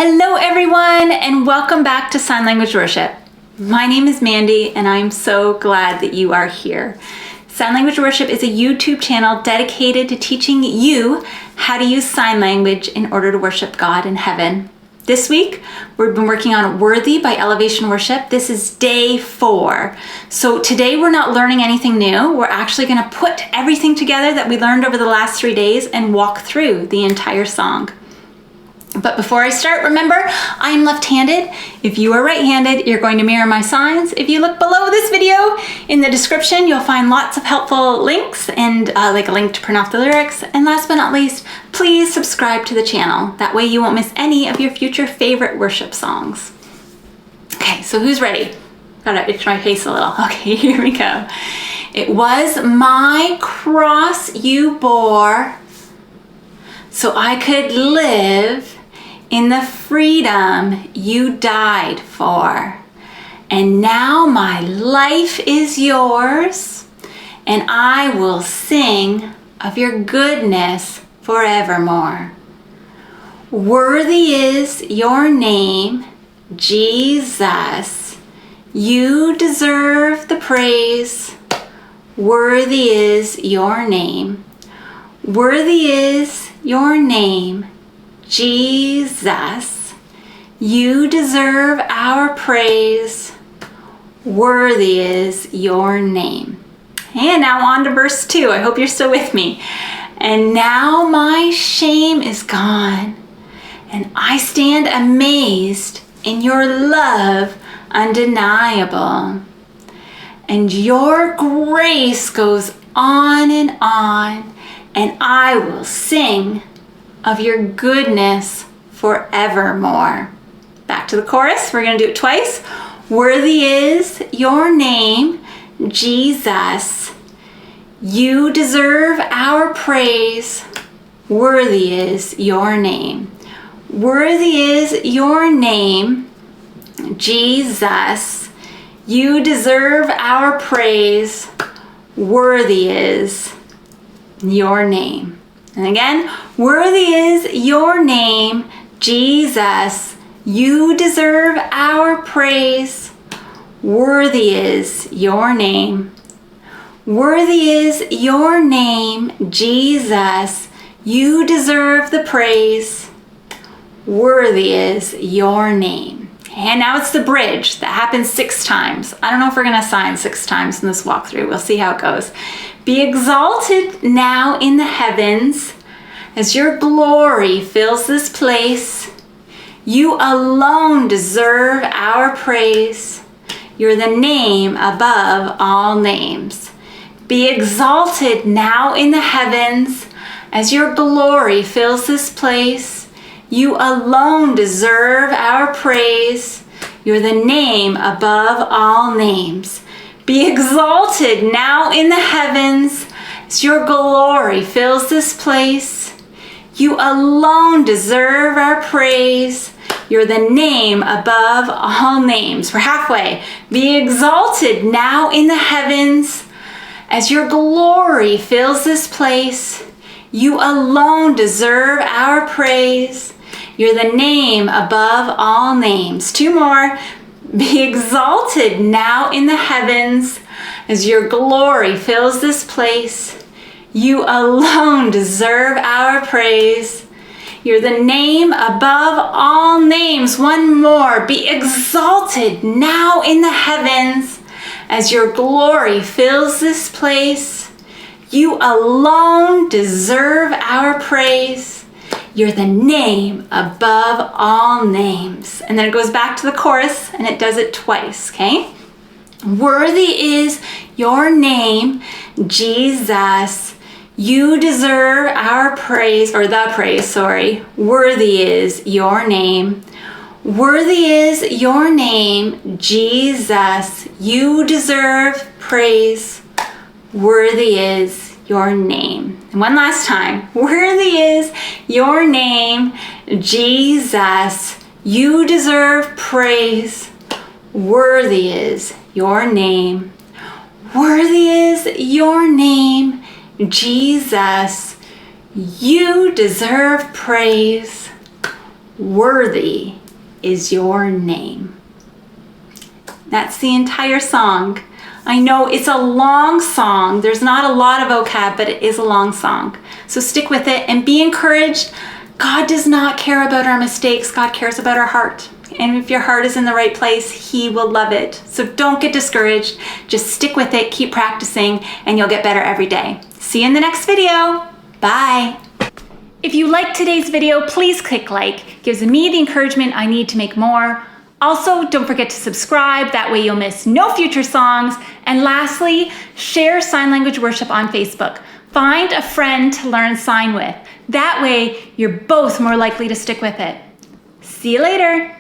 Hello everyone, and welcome back to Sign Language Worship. My name is Mandy and I'm so glad that you are here. Sign Language Worship is a YouTube channel dedicated to teaching you how to use sign language in order to worship God in heaven. This week, we've been working on Worthy by Elevation Worship. This is day 4. So today we're not learning anything new. We're actually going to put everything together that we learned over the last 3 days and walk through the entire song. But before I start, remember, I am left-handed. If you are right-handed, you're going to mirror my signs. If you look below this video, in the description, you'll find lots of helpful links and like a link to print off the lyrics. And last but not least, please subscribe to the channel. That way you won't miss any of your future favorite worship songs. Okay, so who's ready? Gotta itch my face a little. Okay, here we go. It was my cross you bore, so I could live in the freedom you died for. And now my life is yours, and I will sing of your goodness forevermore. Worthy is your name, Jesus. You deserve the praise. Worthy is your name. Worthy is your name, Jesus. You deserve our praise. Worthy is your name. And now on to verse 2. I hope you're still with me. And now my shame is gone, and I stand amazed in your love undeniable. And your grace goes on, and I will sing of your goodness forevermore. Back to the chorus. We're going to do it twice. Worthy is your name, Jesus. You deserve our praise. Worthy is your name. Worthy is your name, Jesus. You deserve our praise. Worthy is your name. And again, worthy is your name, Jesus. You deserve our praise. Worthy is your name. Worthy is your name, Jesus. You deserve the praise. Worthy is your name. And now it's the bridge that happens 6 times. I don't know if we're going to sign 6 times in this walkthrough. We'll see how it goes. Be exalted now in the heavens as your glory fills this place. You alone deserve our praise. You're the name above all names. Be exalted now in the heavens as your glory fills this place. You alone deserve our praise. You're the name above all names. Be exalted now in the heavens as your glory fills this place. You alone deserve our praise. You're the name above all names. We're halfway. Be exalted now in the heavens as your glory fills this place. You alone deserve our praise. You're the name above all names. 2 more. Be exalted now in the heavens as your glory fills this place. You alone deserve our praise. You're the name above all names. 1 more. Be exalted now in the heavens as your glory fills this place. You alone deserve our praise. You're the name above all names. And then it goes back to the chorus and it does it twice, okay? Worthy is your name, Jesus. You deserve our praise, or the praise, sorry. Worthy is your name. Worthy is your name, Jesus. You deserve praise. Worthy is your name. And one last time. Worthy is your name, Jesus. You deserve praise. Worthy is your name. Worthy is your name, Jesus. You deserve praise. Worthy is your name. That's the entire song. I know it's a long song. There's not a lot of vocab, but it is a long song. So stick with it and be encouraged. God does not care about our mistakes. God cares about our heart. And if your heart is in the right place, He will love it. So don't get discouraged. Just stick with it, keep practicing, and you'll get better every day. See you in the next video. Bye. If you liked today's video, please click like. It gives me the encouragement I need to make more. Also, don't forget to subscribe. That way you'll miss no future songs. And lastly, share sign language worship on Facebook. Find a friend to learn sign with. That way, you're both more likely to stick with it. See you later.